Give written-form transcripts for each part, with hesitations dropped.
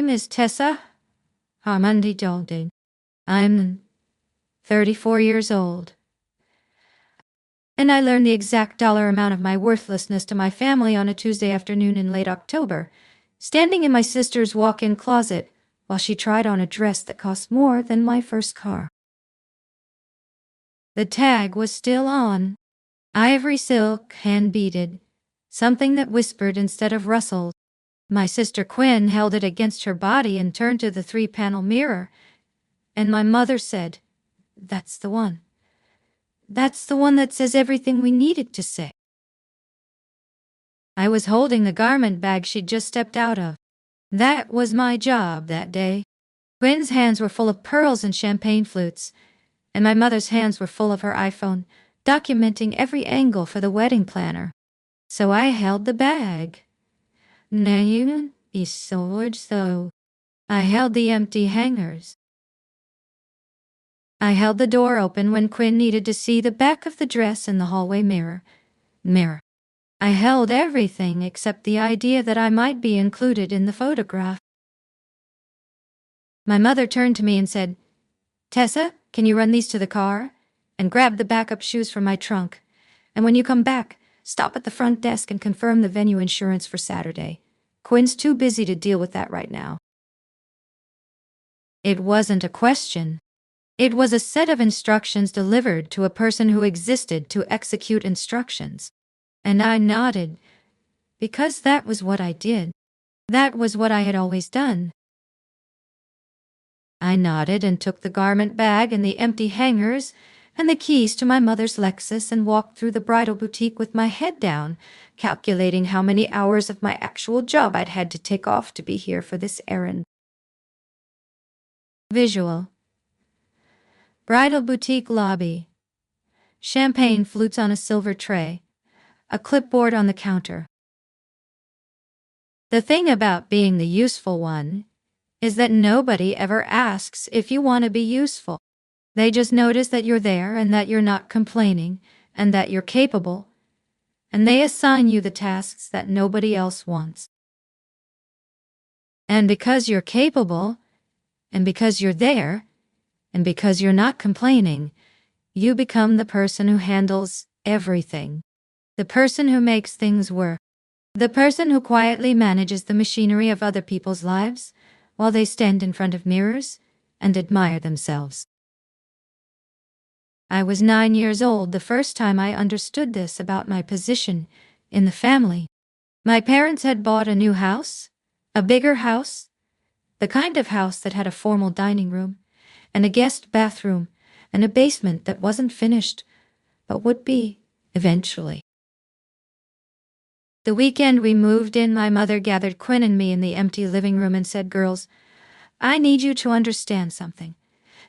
name is Tessa Harmon. I'm 34 years old. And I learned the exact dollar amount of my worthlessness to my family on a Tuesday afternoon in late October, standing in my sister's walk-in closet while she tried on a dress that cost more than my first car. The tag was still on. Ivory silk, hand-beaded, something that whispered instead of rustled. My sister Quinn held it against her body and turned to the 3-panel mirror, and my mother said, "That's the one. That's the one that says everything we needed to say." I was holding the garment bag she'd just stepped out of. That was my job that day. Quinn's hands were full of pearls and champagne flutes, and my mother's hands were full of her iPhone, documenting every angle for the wedding planner. So I held the bag. So I held the empty hangers. I held the door open when Quinn needed to see the back of the dress in the hallway mirror. I held everything except the idea that I might be included in the photograph. My mother turned to me and said, "Tessa, can you run these to the car? And grab the backup shoes from my trunk. And when you come back, stop at the front desk and confirm the venue insurance for Saturday. Quinn's too busy to deal with that right now." It wasn't a question. It was a set of instructions delivered to a person who existed to execute instructions. And I nodded, because that was what I did. That was what I had always done. I nodded and took the garment bag and the empty hangers and the keys to my mother's Lexus and walked through the bridal boutique with my head down, calculating how many hours of my actual job I'd had to take off to be here for this errand. Visual. Bridal boutique lobby. Champagne flutes on a silver tray. A clipboard on the counter. The thing about being the useful one is that nobody ever asks if you want to be useful. They just notice that you're there and that you're not complaining and that you're capable, and they assign you the tasks that nobody else wants. And because you're capable, and because you're there, and because you're not complaining, you become the person who handles everything. The person who makes things work. The person who quietly manages the machinery of other people's lives while they stand in front of mirrors and admire themselves. I was 9 years old the first time I understood this about my position in the family. My parents had bought a new house, a bigger house, the kind of house that had a formal dining room, and a guest bathroom, and a basement that wasn't finished, but would be eventually. The weekend we moved in, my mother gathered Quinn and me in the empty living room and said, "Girls, I need you to understand something.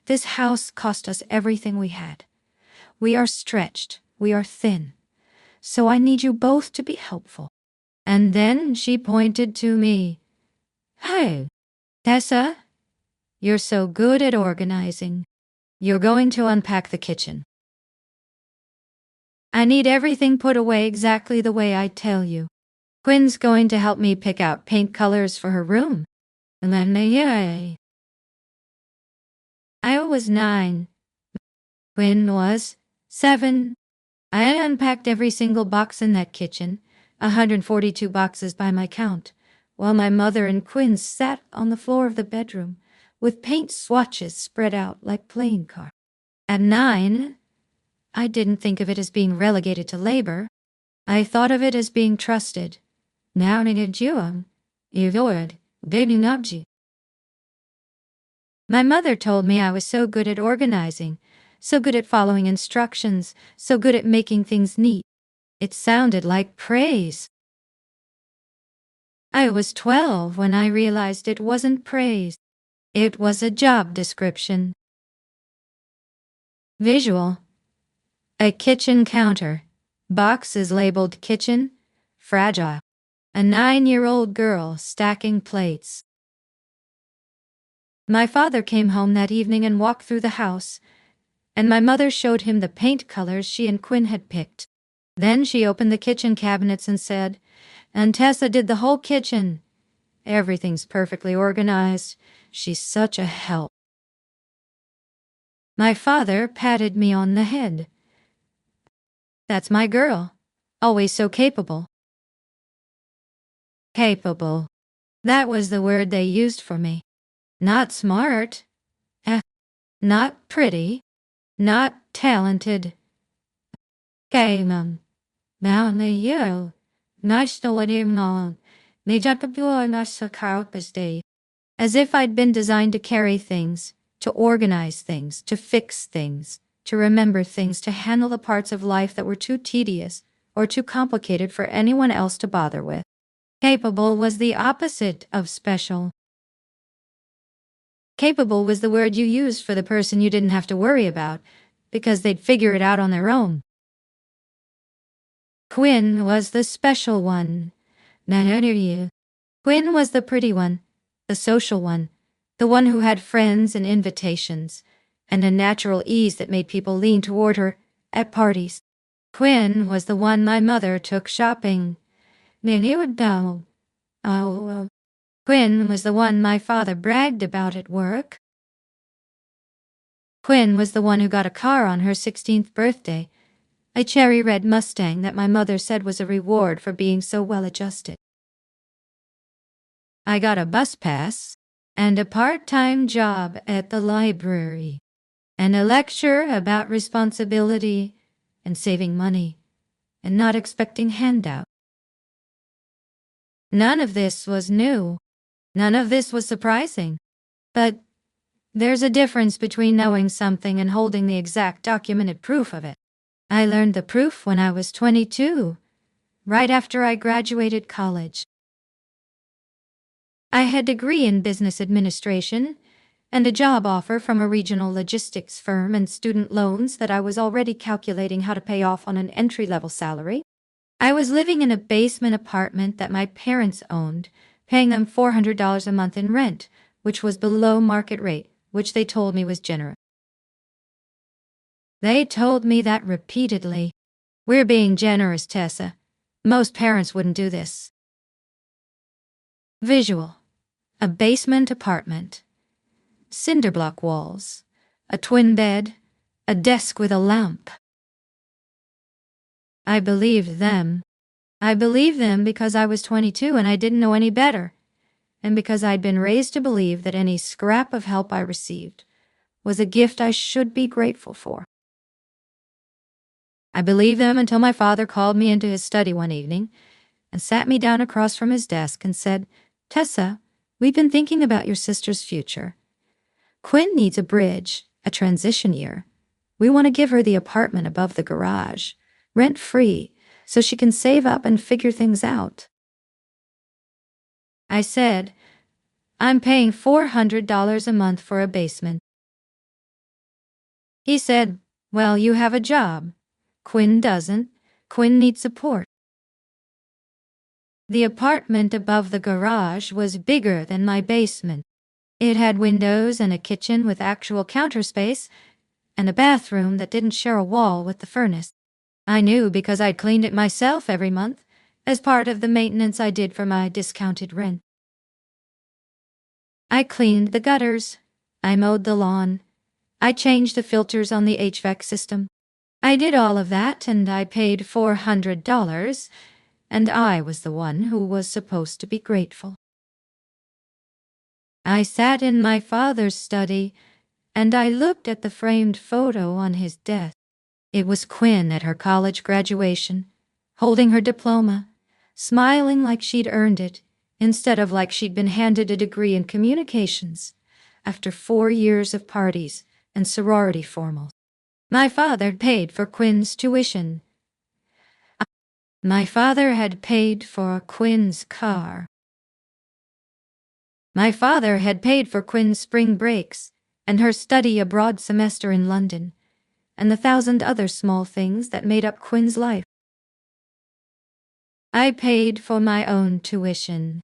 This house cost us everything we had. We are stretched, we are thin. So I need you both to be helpful." And then she pointed to me. "Hey, Tessa, you're so good at organizing. You're going to unpack the kitchen. I need everything put away exactly the way I tell you. Quinn's going to help me pick out paint colors for her room. And then I was 9. Quinn was 7. I unpacked every single box in that kitchen, 142 boxes by my count, while my mother and Quinn sat on the floor of the bedroom with paint swatches spread out like playing cards. At 9, I didn't think of it as being relegated to labor. I thought of it as being trusted. Now my mother told me I was so good at organizing, so good at following instructions, so good at making things neat. It sounded like praise. I was 12 when I realized it wasn't praise. It was a job description. Visual. A kitchen counter. Boxes labeled kitchen, fragile. A 9-year-old girl stacking plates. My father came home that evening and walked through the house, and my mother showed him the paint colors she and Quinn had picked. Then she opened the kitchen cabinets and said, "And Tessa did the whole kitchen. Everything's perfectly organized. She's such a help. My father patted me on the head. That's my girl. Always so capable. Capable. That was the word they used for me. Not smart. Not pretty. Not talented. Capable. Now, nice to let him know. As if I'd been designed to carry things, to organize things, to fix things, to remember things, to handle the parts of life that were too tedious or too complicated for anyone else to bother with. Capable was the opposite of special. Capable was the word you used for the person you didn't have to worry about, because they'd figure it out on their own. Quinn was the special one. Quinn was the pretty one, the social one, the one who had friends and invitations, and a natural ease that made people lean toward her at parties. Quinn was the one my mother took shopping. Quinn was the one my father bragged about at work. Quinn was the one who got a car on her 16th birthday, a cherry red Mustang that my mother said was a reward for being so well-adjusted. I got a bus pass and a part-time job at the library, and a lecture about responsibility and saving money and not expecting handout. None of this was new. None of this was surprising. But there's a difference between knowing something and holding the exact documented proof of it. I learned the proof when I was 22, right after I graduated college. I had a degree in business administration and a job offer from a regional logistics firm and student loans that I was already calculating how to pay off on an entry-level salary. I was living in a basement apartment that my parents owned, paying them $400 a month in rent, which was below market rate, which they told me was generous. They told me that repeatedly. We're being generous, Tessa. Most parents wouldn't do this. Visual. A basement apartment. Cinder block walls. A twin bed. A desk with a lamp. I believed them. I believed them because I was 22 and I didn't know any better, and because I'd been raised to believe that any scrap of help I received was a gift I should be grateful for. I believed them until my father called me into his study one evening and sat me down across from his desk and said, "Tessa, we've been thinking about your sister's future. Quinn needs a bridge, a transition year. We want to give her the apartment above the garage, rent-free, so she can save up and figure things out." I said, "I'm paying $400 a month for a basement." He said, "Well, you have a job. Quinn doesn't. Quinn needs support." The apartment above the garage was bigger than my basement. It had windows and a kitchen with actual counter space, and a bathroom that didn't share a wall with the furnace. I knew because I'd cleaned it myself every month, as part of the maintenance I did for my discounted rent. I cleaned the gutters. I mowed the lawn. I changed the filters on the HVAC system. I did all of that, and I paid $400, and I was the one who was supposed to be grateful. I sat in my father's study, and I looked at the framed photo on his desk. It was Quinn at her college graduation, holding her diploma, smiling like she'd earned it, instead of like she'd been handed a degree in communications after 4 years of parties and sorority formals. My father paid for Quinn's tuition. My father had paid for Quinn's car. My father had paid for Quinn's spring breaks and her study abroad semester in London, and the 1,000 other small things that made up Quinn's life. I paid for my own tuition.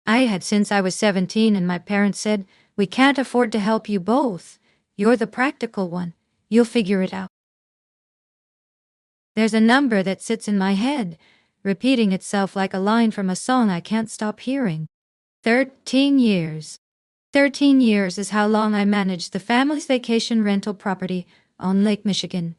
I had since I was 17, and my parents said, "We can't afford to help you both. You're the practical one. You'll figure it out." There's a number that sits in my head, repeating itself like a line from a song I can't stop hearing. 13 years. 13 years is how long I managed the family's vacation rental property on Lake Michigan.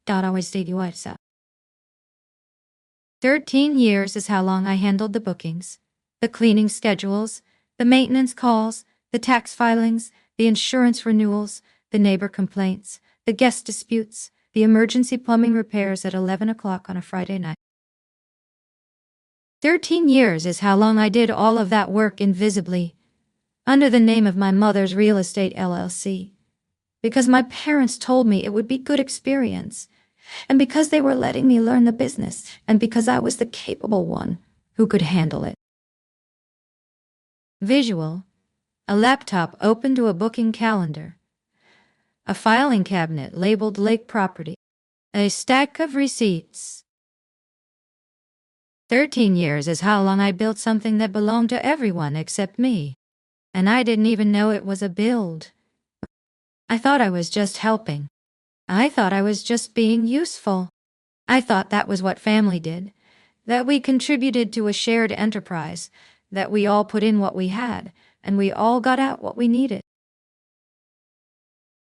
Always 13 years is how long I handled the bookings, the cleaning schedules, the maintenance calls, the tax filings, the insurance renewals, the neighbor complaints, the guest disputes, the emergency plumbing repairs at 11 o'clock on a Friday night. 13 years is how long I did all of that work invisibly, under the name of my mother's real estate LLC, because my parents told me it would be good experience, and because they were letting me learn the business, and because I was the capable one who could handle it. Visual: a laptop open to a booking calendar, a filing cabinet labeled Lake Property, a stack of receipts. 13 years is how long I built something that belonged to everyone except me, and I didn't even know it was a build. I thought I was just helping. I thought I was just being useful. I thought that was what family did, that we contributed to a shared enterprise, that we all put in what we had, and we all got out what we needed.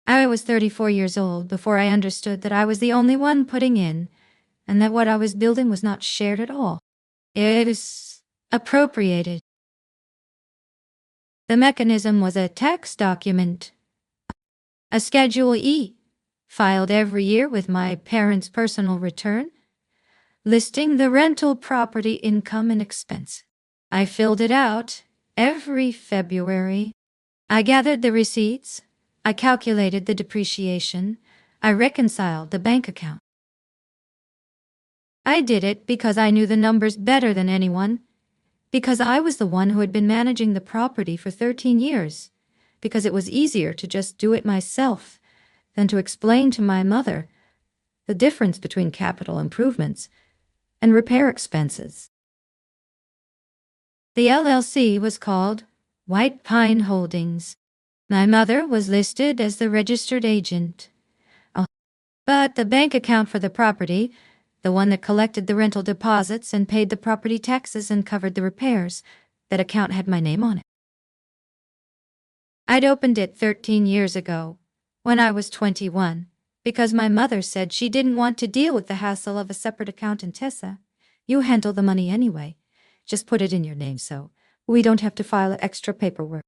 I was 34 years old before I understood that I was the only one putting in, and that what I was building was not shared at all. It is appropriated. The mechanism was a tax document, a Schedule E, filed every year with my parents' personal return, listing the rental property income and expense. I filled it out every February. I gathered the receipts. I calculated the depreciation. I reconciled the bank account. I did it because I knew the numbers better than anyone, because I was the one who had been managing the property for 13 years, because it was easier to just do it myself than to explain to my mother the difference between capital improvements and repair expenses. The LLC was called White Pine Holdings. My mother was listed as the registered agent. But the bank account for the property, the one that collected the rental deposits and paid the property taxes and covered the repairs, that account had my name on it. I'd opened it 13 years ago, when I was 21, because my mother said she didn't want to deal with the hassle of a separate account in Tessa. You handle the money anyway. Just put it in your name so we don't have to file extra paperwork.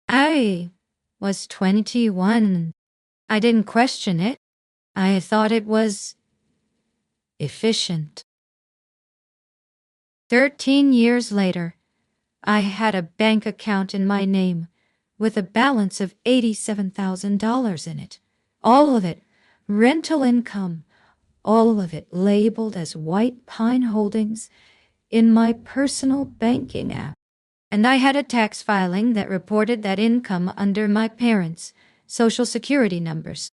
I was 21. I didn't question it. I thought it was efficient. 13 years later, I had a bank account in my name with a balance of $87,000 in it. All of it rental income, all of it labeled as White Pine Holdings in my personal banking app. And I had a tax filing that reported that income under my parents' Social Security numbers.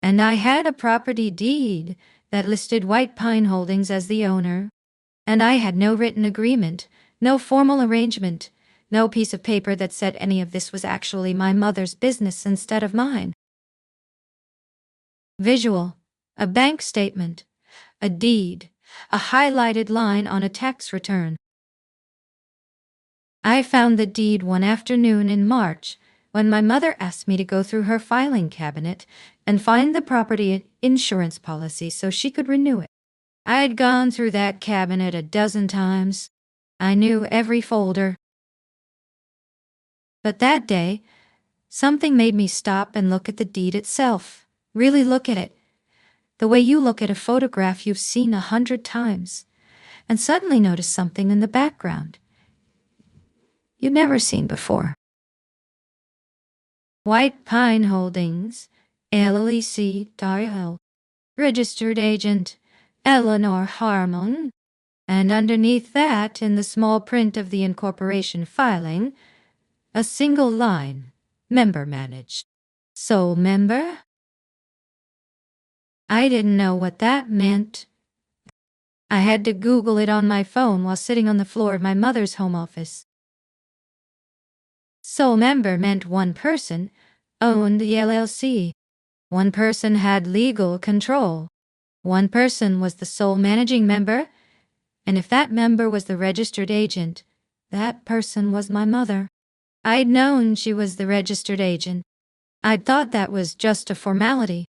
And I had a property deed that listed White Pine Holdings as the owner. And I had no written agreement, no formal arrangement, no piece of paper that said any of this was actually my mother's business instead of mine. Visual: a bank statement, a deed, a highlighted line on a tax return. I found the deed one afternoon in March when my mother asked me to go through her filing cabinet and find the property insurance policy so she could renew it. I'd gone through that cabinet a dozen times. I knew every folder. But that day, something made me stop and look at the deed itself. Really look at it. The way you look at a photograph you've seen 100 times, and suddenly notice something in the background you've never seen before. White Pine Holdings, LLC, Doler, registered agent, Tessa Harmon, and underneath that, in the small print of the incorporation filing, a single line, member managed. Sole member? I didn't know what that meant. I had to Google it on my phone while sitting on the floor of my mother's home office. Sole member meant one person owned the LLC. One person had legal control. One person was the sole managing member, And if that member was the registered agent, that person was my mother. I'd known she was the registered agent. I'd thought that was just a formality.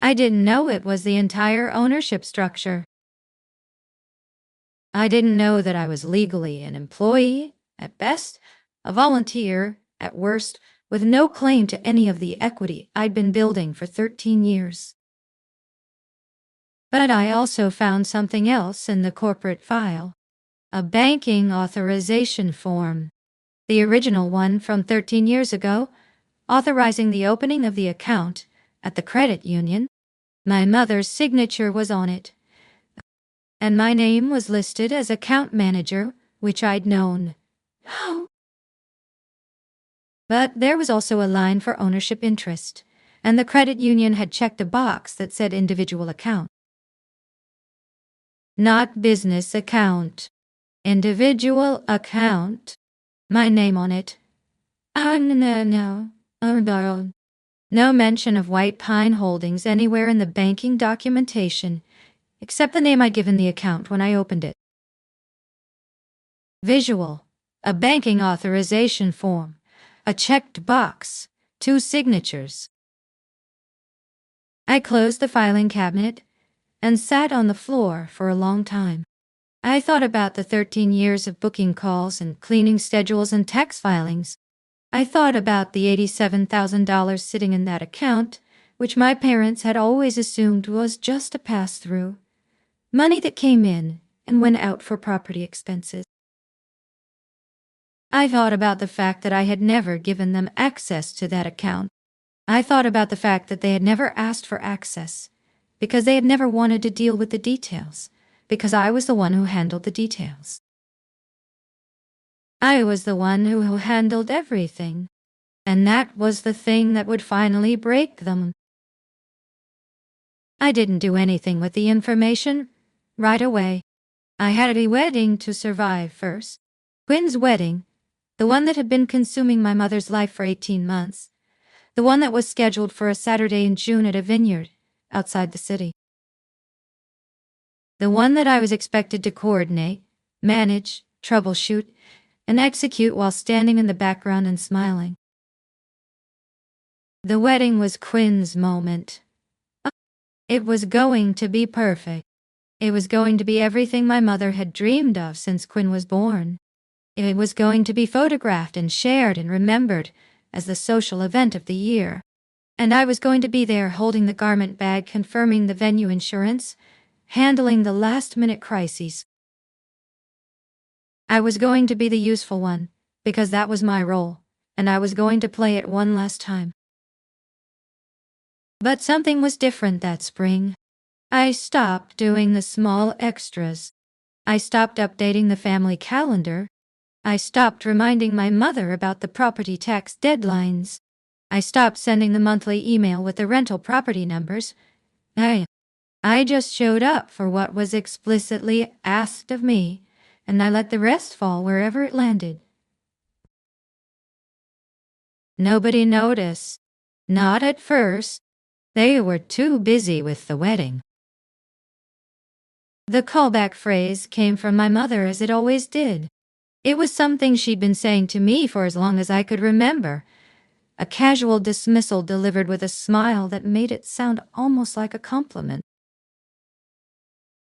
I didn't know it was the entire ownership structure. I didn't know that I was legally an employee, at best, a volunteer, at worst, with no claim to any of the equity I'd been building for 13 years. But I also found something else in the corporate file. A banking authorization form. The original one from 13 years ago, authorizing the opening of the account at the credit union. My mother's signature was on it, and my name was listed as account manager, which I'd known. But there was also a line for ownership interest, and the credit union had checked a box that said individual account. Not business account. Individual account. My name on it. No mention of White Pine Holdings anywhere in the banking documentation, except the name I'd given the account when I opened it. Visual. A banking authorization form. A checked box. 2 signatures. I closed the filing cabinet and sat on the floor for a long time. I thought about the 13 years of booking calls and cleaning schedules and tax filings. I thought about the $87,000 sitting in that account, which my parents had always assumed was just a pass-through. Money that came in and went out for property expenses. I thought about the fact that I had never given them access to that account. I thought about the fact that they had never asked for access, because they had never wanted to deal with the details, because I was the one who handled the details. I was the one who handled everything, and that was the thing that would finally break them. I didn't do anything with the information right away. I had a wedding to survive first. Quinn's wedding, the one that had been consuming my mother's life for 18 months, the one that was scheduled for a Saturday in June at a vineyard outside the city. The one that I was expected to coordinate, manage, troubleshoot, and execute while standing in the background and smiling. The wedding was Quinn's moment. It was going to be perfect. It was going to be everything my mother had dreamed of since Quinn was born. It was going to be photographed and shared and remembered as the social event of the year. And I was going to be there holding the garment bag, confirming the venue insurance, handling the last-minute crises. I was going to be the useful one, because that was my role, and I was going to play it one last time. But something was different that spring. I stopped doing the small extras. I stopped updating the family calendar. I stopped reminding my mother about the property tax deadlines. I stopped sending the monthly email with the rental property numbers. I just showed up for what was explicitly asked of me, and I let the rest fall wherever it landed. Nobody noticed. Not at first. They were too busy with the wedding. The callback phrase came from my mother, as it always did. It was something she'd been saying to me for as long as I could remember. A casual dismissal delivered with a smile that made it sound almost like a compliment.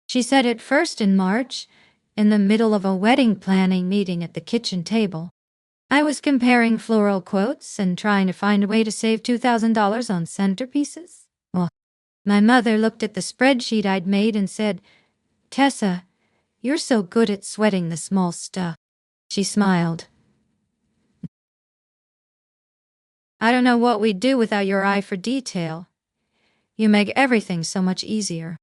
She said it first in March, in the middle of a wedding planning meeting at the kitchen table. I was comparing floral quotes and trying to find a way to save $2,000 on centerpieces. Well, my mother looked at the spreadsheet I'd made and said, "Tessa, you're so good at sweating the small stuff." She smiled. "I don't know what we'd do without your eye for detail. You make everything so much easier."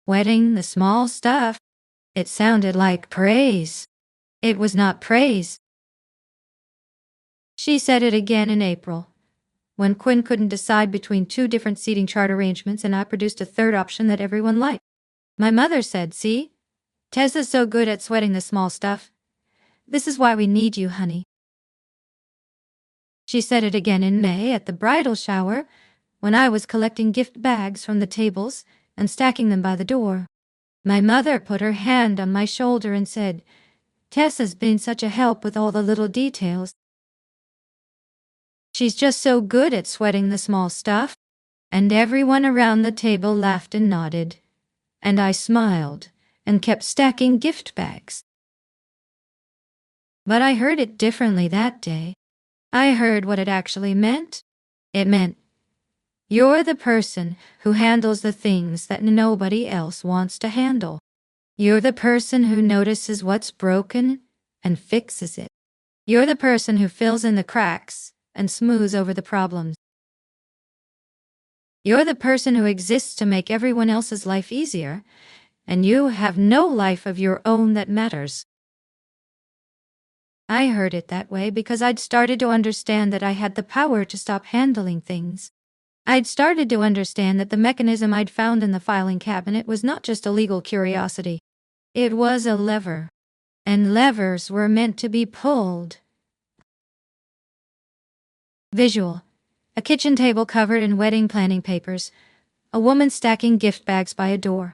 Sweating the small stuff. It sounded like praise. It was not praise. She said it again in April, when Quinn couldn't decide between 2 different seating chart arrangements and I produced a third option that everyone liked. My mother said, "See? Tessa's so good at sweating the small stuff. This is why we need you, honey." She said it again in May at the bridal shower, when I was collecting gift bags from the tables and stacking them by the door. My mother put her hand on my shoulder and said, "Tessa's been such a help with all the little details. She's just so good at sweating the small stuff." And everyone around the table laughed and nodded. And I smiled and kept stacking gift bags. But I heard it differently that day. I heard what it actually meant. It meant, you're the person who handles the things that nobody else wants to handle. You're the person who notices what's broken and fixes it. You're the person who fills in the cracks and smooths over the problems. You're the person who exists to make everyone else's life easier, and you have no life of your own that matters. I heard it that way because I'd started to understand that I had the power to stop handling things. I'd started to understand that the mechanism I'd found in the filing cabinet was not just a legal curiosity. It was a lever, and levers were meant to be pulled. Visual. A kitchen table covered in wedding planning papers. A woman stacking gift bags by a door.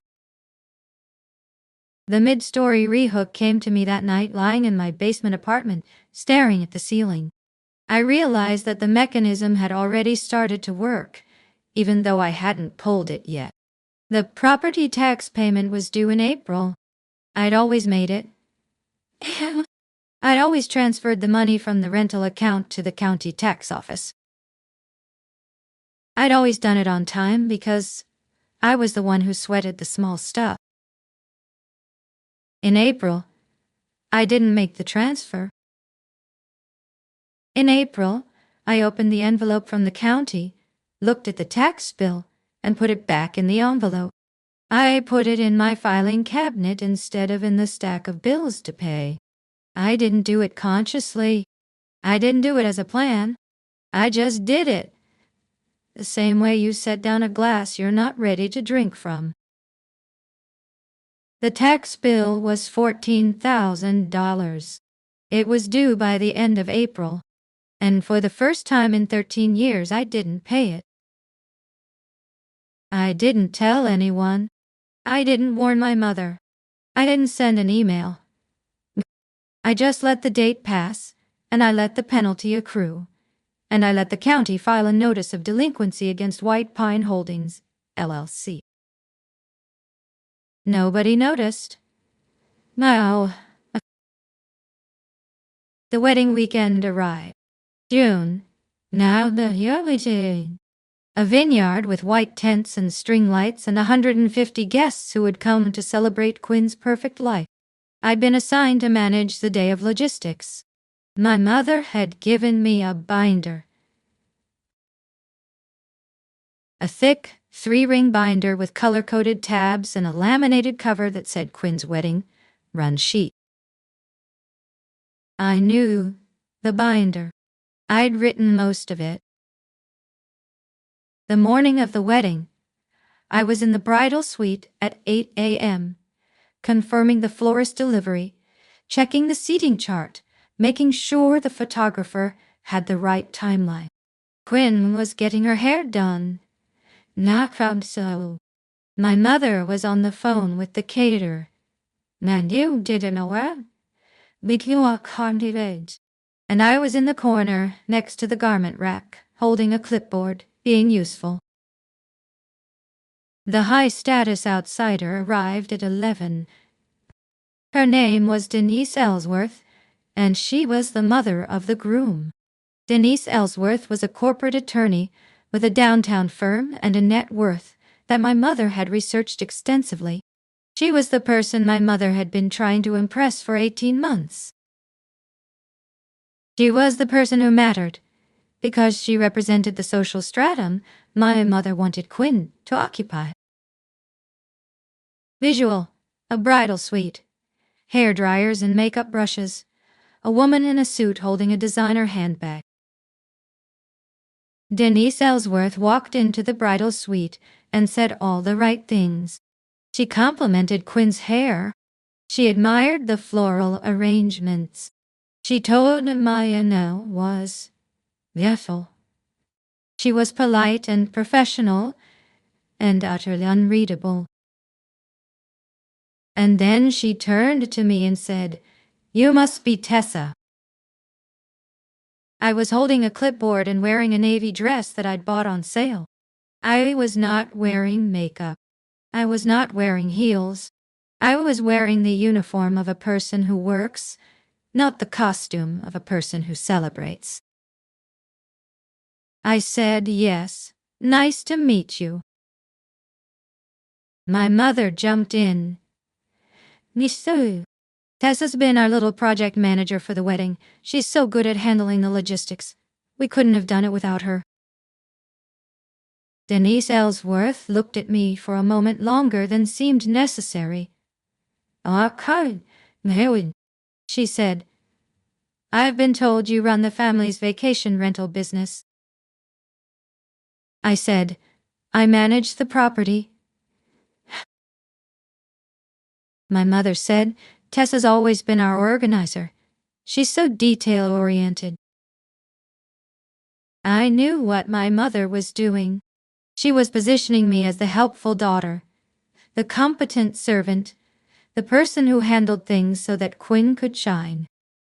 The mid-story rehook came to me that night lying in my basement apartment, staring at the ceiling. I realized that the mechanism had already started to work, even though I hadn't pulled it yet. The property tax payment was due in April. I'd always made it. I'd always transferred the money from the rental account to the county tax office. I'd always done it on time because I was the one who sweated the small stuff. In April, I didn't make the transfer. In April, I opened the envelope from the county, looked at the tax bill, and put it back in the envelope. I put it in my filing cabinet instead of in the stack of bills to pay. I didn't do it consciously. I didn't do it as a plan. I just did it. The same way you set down a glass you're not ready to drink from. The tax bill was $14,000. It was due by the end of April, and for the first time in 13 years I didn't pay it. I didn't tell anyone. I didn't warn my mother. I didn't send an email. I just let the date pass, and I let the penalty accrue, and I let the county file a notice of delinquency against White Pine Holdings, LLC. Nobody noticed. Now, the wedding weekend arrived. June. Now the holiday. A vineyard with white tents and string lights and 150 guests who would come to celebrate Quinn's perfect life. I'd been assigned to manage the day of logistics. My mother had given me a binder. A thick, 3-ring binder with color-coded tabs and a laminated cover that said Quinn's Wedding, Run Sheet. I knew the binder. I'd written most of it. The morning of the wedding, I was in the bridal suite at 8 a.m., confirming the florist delivery, checking the seating chart, making sure the photographer had the right timeline. Quinn was getting her hair done. Not found so. My mother was on the phone with the caterer. And you didn't know what? And I was in the corner next to the garment rack, holding a clipboard, being useful. The high-status outsider arrived at 11. Her name was Denise Ellsworth, and she was the mother of the groom. Denise Ellsworth was a corporate attorney with a downtown firm and a net worth that my mother had researched extensively. She was the person my mother had been trying to impress for 18 months. She was the person who mattered, because she represented the social stratum my mother wanted Quinn to occupy. Visual, a bridal suite, hair dryers and makeup brushes, a woman in a suit holding a designer handbag. Denise Ellsworth walked into the bridal suite and said all the right things. She complimented Quinn's hair. She admired the floral arrangements. She told Maya no was beautiful. She was polite and professional and utterly unreadable. And then she turned to me and said, "You must be Tessa." I was holding a clipboard and wearing a navy dress that I'd bought on sale. I was not wearing makeup. I was not wearing heels. I was wearing the uniform of a person who works, not the costume of a person who celebrates. I said, "Yes, nice to meet you." My mother jumped in. "Nisu. Tessa's been our little project manager for the wedding. She's so good at handling the logistics. We couldn't have done it without her." Denise Ellsworth looked at me for a moment longer than seemed necessary. "Okay, she said. "I've been told you run the family's vacation rental business." I said, "I manage the property." My mother said, "Tessa's always been our organizer. She's so detail-oriented." I knew what my mother was doing. She was positioning me as the helpful daughter, the competent servant, the person who handled things so that Quinn could shine.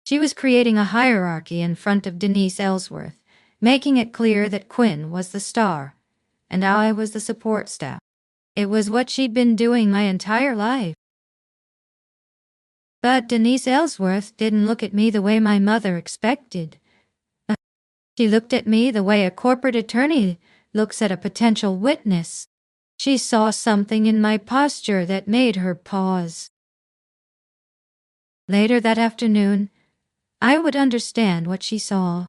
She was creating a hierarchy in front of Denise Ellsworth, making it clear that Quinn was the star, and I was the support staff. It was what she'd been doing my entire life. But Denise Ellsworth didn't look at me the way my mother expected. She looked at me the way a corporate attorney looks at a potential witness. She saw something in my posture that made her pause. Later that afternoon, I would understand what she saw.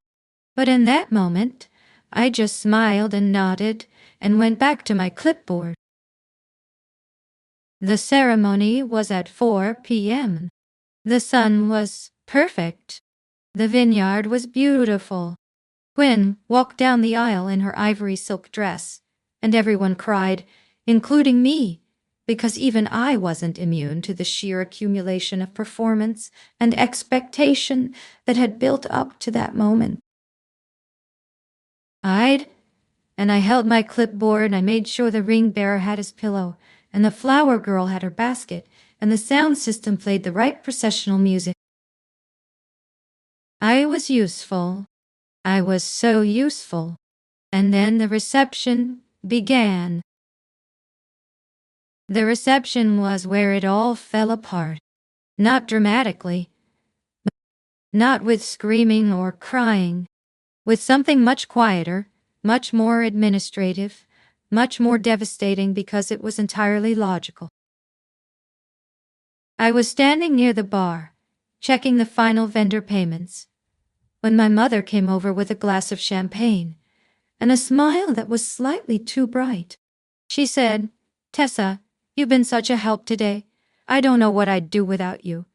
But in that moment, I just smiled and nodded and went back to my clipboard. The ceremony was at 4 p.m. The sun was perfect. The vineyard was beautiful. Quinn walked down the aisle in her ivory silk dress, and everyone cried, including me, because even I wasn't immune to the sheer accumulation of performance and expectation that had built up to that moment. I held my clipboard and I made sure the ring bearer had his pillow, and the flower girl had her basket, and the sound system played the right processional music. I was useful. I was so useful. And then the reception began. The reception was where it all fell apart. Not dramatically, not with screaming or crying, with something much quieter, much more administrative, much more devastating because it was entirely logical. I was standing near the bar, checking the final vendor payments, when my mother came over with a glass of champagne and a smile that was slightly too bright. She said, "Tessa, you've been such a help today. I don't know what I'd do without you.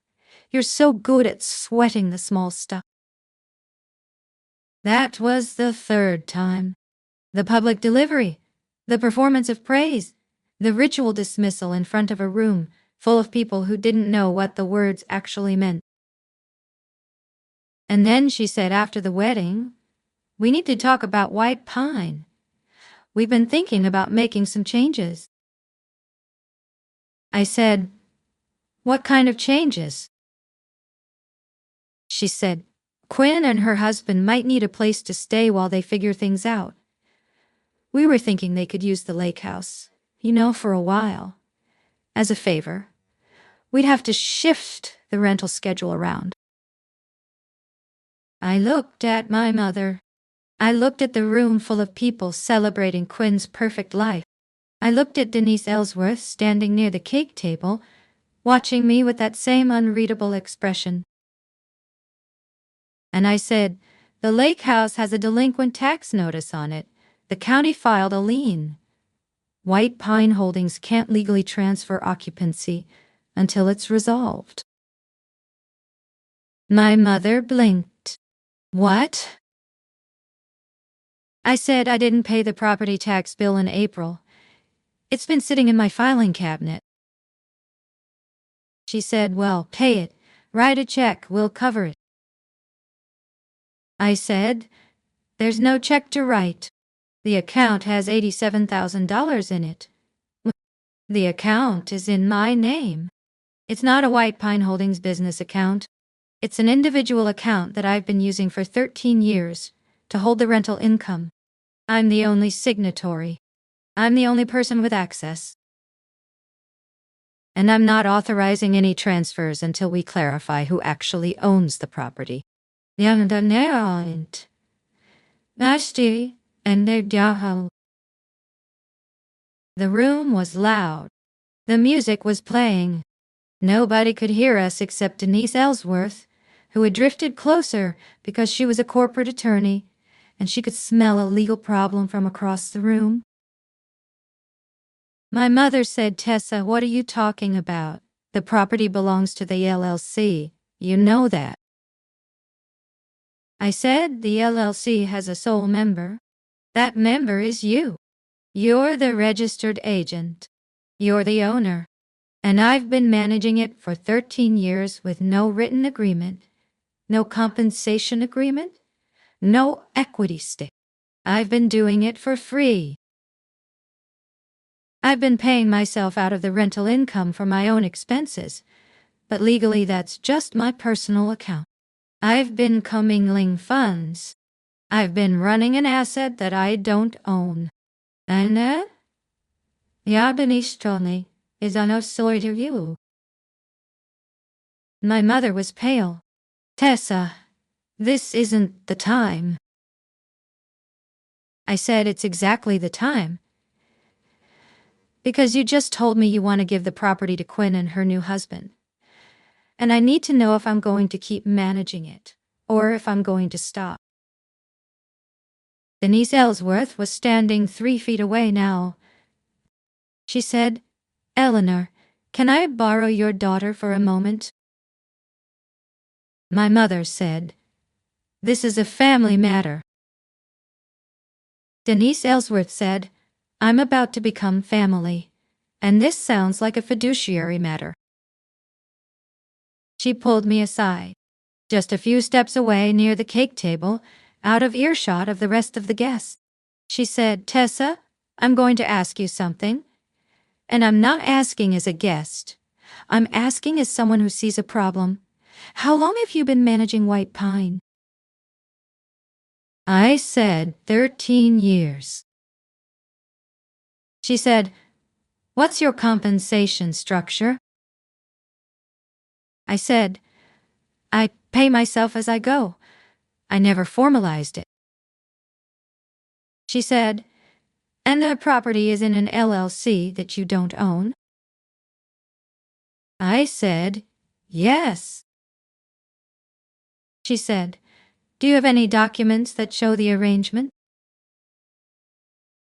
You're so good at sweating the small stuff." That was the third time. The public delivery, the performance of praise, the ritual dismissal in front of a room full of people who didn't know what the words actually meant. And then she said after the wedding, "We need to talk about White Pine. We've been thinking about making some changes." I said, "What kind of changes?" She said, "Quinn and her husband might need a place to stay while they figure things out. We were thinking they could use the lake house, for a while. As a favor. We'd have to shift the rental schedule around." I looked at my mother. I looked at the room full of people celebrating Quinn's perfect life. I looked at Denise Ellsworth standing near the cake table, watching me with that same unreadable expression. And I said, "The lake house has a delinquent tax notice on it. The county filed a lien. White Pine Holdings can't legally transfer occupancy until it's resolved." My mother blinked. "What?" I said I didn't pay the property tax bill in April. It's been sitting in my filing cabinet. She said, "Well, pay it. Write a check. We'll cover it." I said, "There's no check to write. The account has $87,000 in it. The account is in my name." It's not a White Pine Holdings business account. It's an individual account that I've been using for 13 years to hold the rental income. I'm the only signatory. I'm the only person with access. And I'm not authorizing any transfers until we clarify who actually owns the property. The room was loud. The music was playing. Nobody could hear us except Denise Ellsworth, who had drifted closer because she was a corporate attorney, and she could smell a legal problem from across the room. My mother said, "Tessa, what are you talking about? The property belongs to the LLC. You know that." I said, "The LLC has a sole member. That member is you. You're the registered agent. You're the owner. And I've been managing it for 13 years with no written agreement, no compensation agreement, no equity stake. I've been doing it for free. I've been paying myself out of the rental income for my own expenses, but legally that's just my personal account. I've been commingling funds. I've been running an asset that I don't own. And Yabanistoni is on a sort of you." My mother was pale. "Tessa, this isn't the time." I said, "It's exactly the time. Because you just told me you want to give the property to Quinn and her new husband. And I need to know if I'm going to keep managing it, or if I'm going to stop." Denise Ellsworth was standing 3 feet away now. She said, "Eleanor, can I borrow your daughter for a moment?" My mother said, "This is a family matter." Denise Ellsworth said, "I'm about to become family, and this sounds like a fiduciary matter." She pulled me aside, just a few steps away near the cake table, out of earshot of the rest of the guests. She said, "Tessa, I'm going to ask you something. And I'm not asking as a guest. I'm asking as someone who sees a problem. How long have you been managing White Pine?" I said, 13 years. She said, "What's your compensation structure?" I said, "I pay myself as I go. I never formalized it." She said, "And the property is in an LLC that you don't own?" I said, "Yes." She said, "Do you have any documents that show the arrangement?"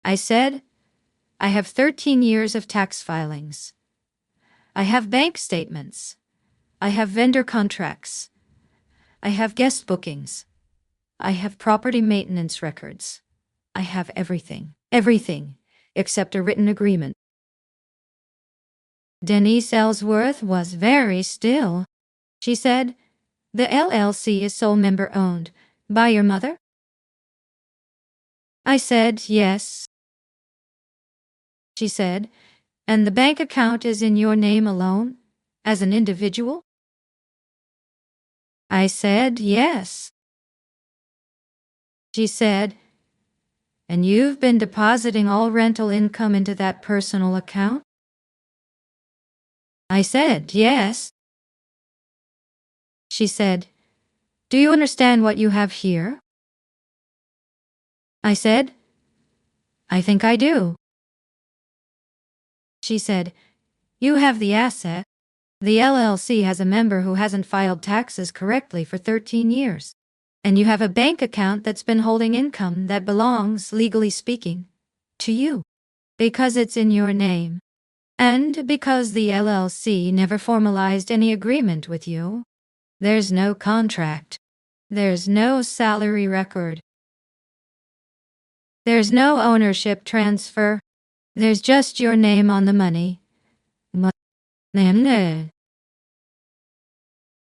I said, "I have 13 years of tax filings. I have bank statements. I have vendor contracts. I have guest bookings. I have property maintenance records. I have everything, except a written agreement." Denise Ellsworth was very still. She said, "The LLC is sole member owned by your mother?" I said, "Yes." She said, "And the bank account is in your name alone, as an individual?" I said, "Yes." She said, "And you've been depositing all rental income into that personal account?" I said, "Yes." She said, "Do you understand what you have here?" I said, "I think I do." She said, "You have the asset. The LLC has a member who hasn't filed taxes correctly for 13 years. And you have a bank account that's been holding income that belongs, legally speaking, to you, because it's in your name. And because the LLC never formalized any agreement with you. There's no contract. There's no salary record. There's no ownership transfer. There's just your name on the money."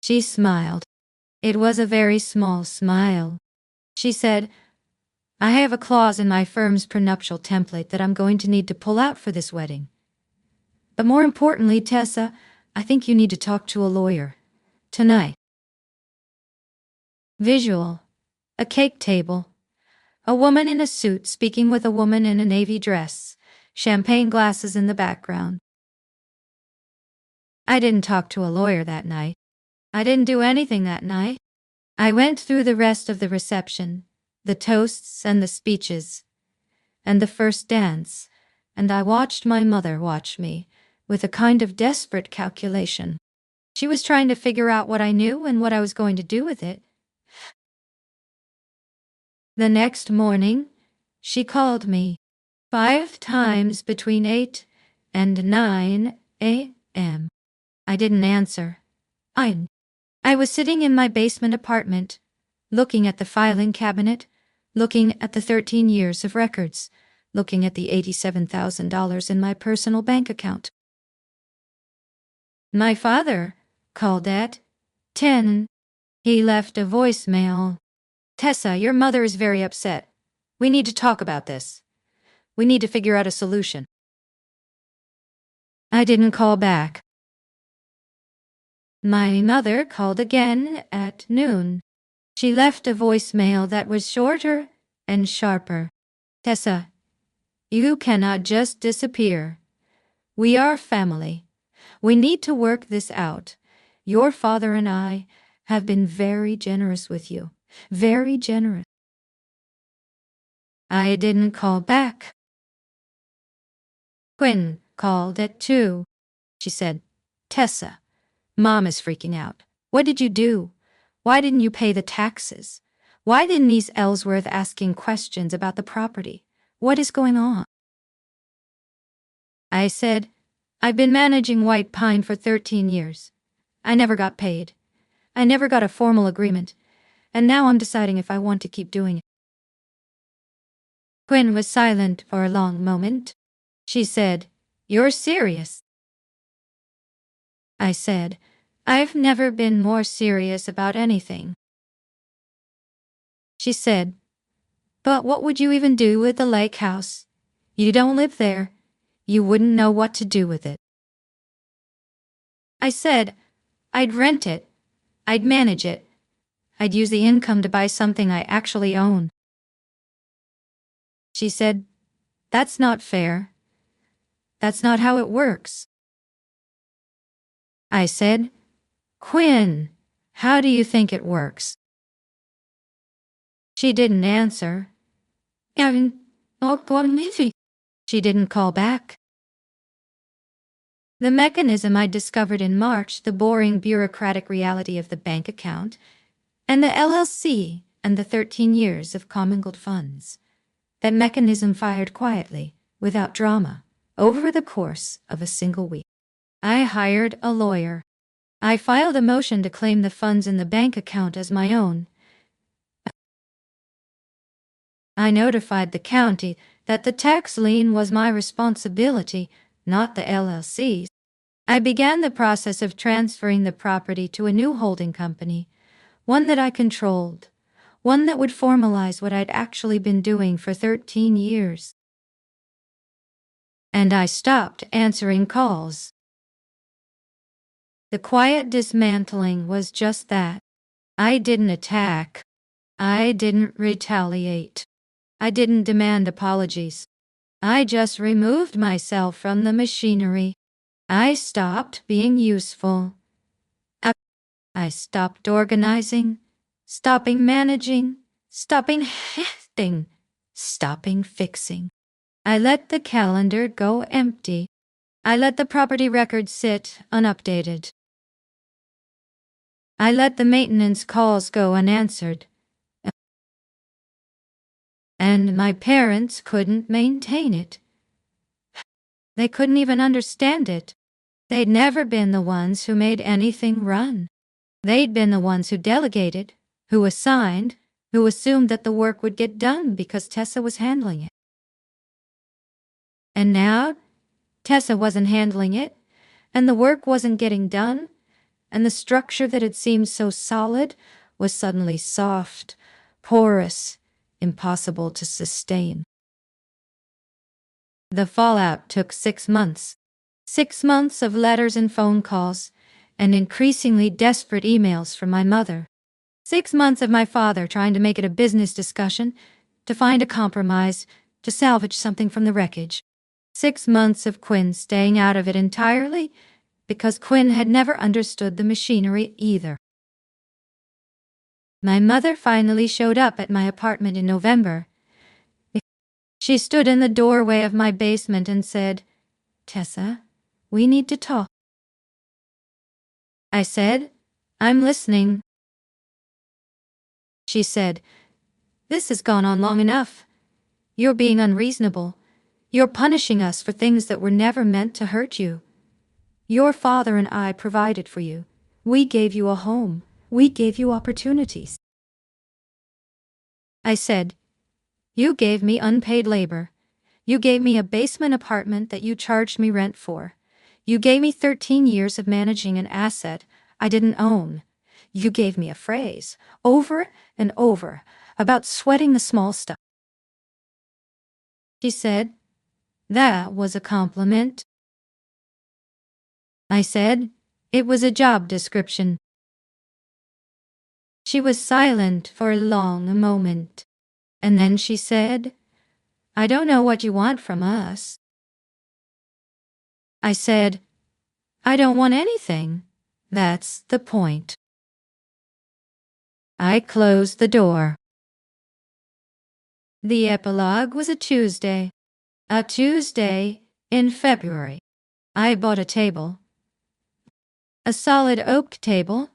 She smiled. It was a very small smile. She said, "I have a clause in my firm's prenuptial template that I'm going to need to pull out for this wedding. But more importantly, Tessa, I think you need to talk to a lawyer. Tonight. Visual. A cake table. A woman in a suit speaking with a woman in a navy dress. Champagne glasses in the background. I didn't talk to a lawyer that night. I didn't do anything that night. I went through the rest of the reception, the toasts and the speeches, and the first dance, and I watched my mother watch me, with a kind of desperate calculation. She was trying to figure out what I knew and what I was going to do with it. The next morning, she called me 5 times between 8 and 9 a.m. I didn't answer. I was sitting in my basement apartment, looking at the filing cabinet, looking at the 13 years of records, looking at the $87,000 in my personal bank account. My father called at 10. He left a voicemail. Tessa, your mother is very upset. We need to talk about this. We need to figure out a solution. I didn't call back. My mother called again at noon. She left a voicemail that was shorter and sharper. Tessa, you cannot just disappear. We are family. We need to work this out. Your father and I have been very generous with you. Very generous. I didn't call back. Quinn called at 2. She said, Tessa, Mom is freaking out. What did you do? Why didn't you pay the taxes? Why didn't Niece Ellsworth asking questions about the property? What is going on? I said, I've been managing White Pine for 13 years. I never got paid. I never got a formal agreement, and now I'm deciding if I want to keep doing it. Quinn was silent for a long moment. She said, You're serious? I said, I've never been more serious about anything. She said, But what would you even do with the lake house? You don't live there. You wouldn't know what to do with it. I said, I'd rent it. I'd manage it. I'd use the income to buy something I actually own. She said, That's not fair. That's not how it works. I said, Quinn, how do you think it works? She didn't answer. She didn't call back. The mechanism I discovered in March, the boring bureaucratic reality of the bank account, and the LLC, and the 13 years of commingled funds. That mechanism fired quietly, without drama, over the course of a single week. I hired a lawyer. I filed a motion to claim the funds in the bank account as my own. I notified the county that the tax lien was my responsibility, not the LLC's. I began the process of transferring the property to a new holding company, one that I controlled, one that would formalize what I'd actually been doing for 13 years. And I stopped answering calls. The quiet dismantling was just that. I didn't attack. I didn't retaliate. I didn't demand apologies. I just removed myself from the machinery. I stopped being useful. I stopped organizing, stopping managing, stopping hefting, stopping fixing. I let the calendar go empty. I let the property record sit unupdated. I let the maintenance calls go unanswered. And my parents couldn't maintain it. They couldn't even understand it. They'd never been the ones who made anything run. They'd been the ones who delegated, who assigned, who assumed that the work would get done because Tessa was handling it. And now, Tessa wasn't handling it, and the work wasn't getting done, and the structure that had seemed so solid was suddenly soft, porous, impossible to sustain. The fallout took 6 months. 6 months of letters and phone calls, and increasingly desperate emails from my mother. 6 months of my father trying to make it a business discussion, to find a compromise, to salvage something from the wreckage. 6 months of Quinn staying out of it entirely, because Quinn had never understood the machinery either. My mother finally showed up at my apartment in November. She stood in the doorway of my basement and said, "Tessa, we need to talk." I said, "I'm listening." She said, "This has gone on long enough. You're being unreasonable. You're punishing us for things that were never meant to hurt you. Your father and I provided for you. We gave you a home. We gave you opportunities." I said, "You gave me unpaid labor. You gave me a basement apartment that you charged me rent for. You gave me 13 years of managing an asset I didn't own. You gave me a phrase, over and over, about sweating the small stuff." She said, "That was a compliment." I said, "It was a job description." She was silent for a long moment, and then she said, "I don't know what you want from us." I said, "I don't want anything. That's the point." I closed the door. The epilogue was a Tuesday in February. I bought a table. A solid oak table,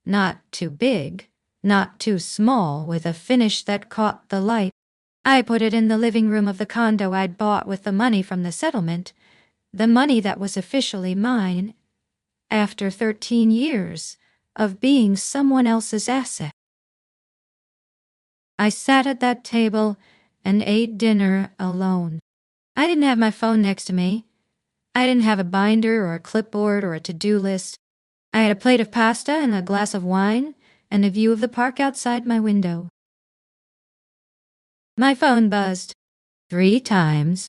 not too big, not too small, with a finish that caught the light. I put it in the living room of the condo I'd bought with the money from the settlement, the money that was officially mine, after 13 years of being someone else's asset. I sat at that table and ate dinner alone. I didn't have my phone next to me. I didn't have a binder or a clipboard or a to-do list. I had a plate of pasta and a glass of wine and a view of the park outside my window. My phone buzzed 3 times.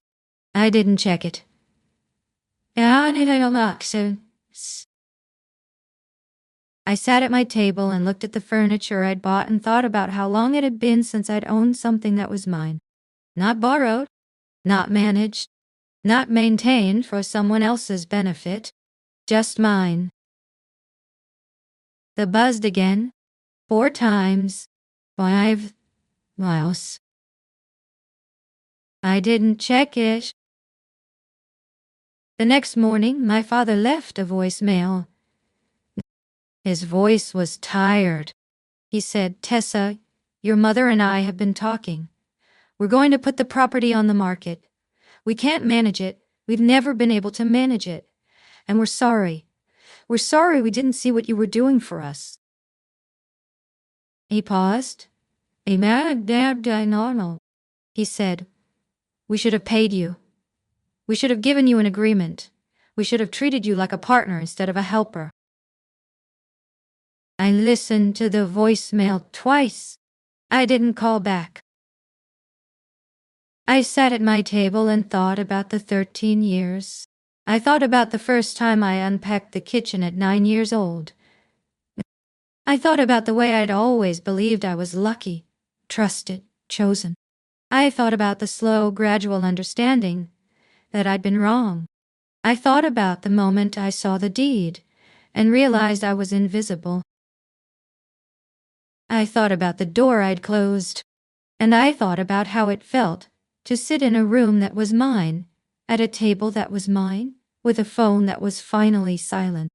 I didn't check it. I sat at my table and looked at the furniture I'd bought and thought about how long it had been since I'd owned something that was mine. Not borrowed, not managed, not maintained for someone else's benefit, just mine. The buzzed again, 4 times, 5 miles. I didn't check it. The next morning, my father left a voicemail. His voice was tired. He said, "Tessa, your mother and I have been talking. We're going to put the property on the market. We can't manage it. We've never been able to manage it. And we're sorry. We're sorry we didn't see what you were doing for us." He paused. He said, "We should have paid you. We should have given you an agreement. We should have treated you like a partner instead of a helper." I listened to the voicemail twice. I didn't call back. I sat at my table and thought about the 13 years. I thought about the first time I unpacked the kitchen at 9 years old. I thought about the way I'd always believed I was lucky, trusted, chosen. I thought about the slow, gradual understanding that I'd been wrong. I thought about the moment I saw the deed and realized I was invisible. I thought about the door I'd closed, and I thought about how it felt to sit in a room that was mine, at a table that was mine, with a phone that was finally silent.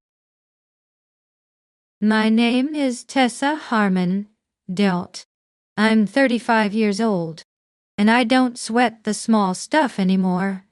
My name is Tessa Harmon, Delt. I'm 35 years old, and I don't sweat the small stuff anymore.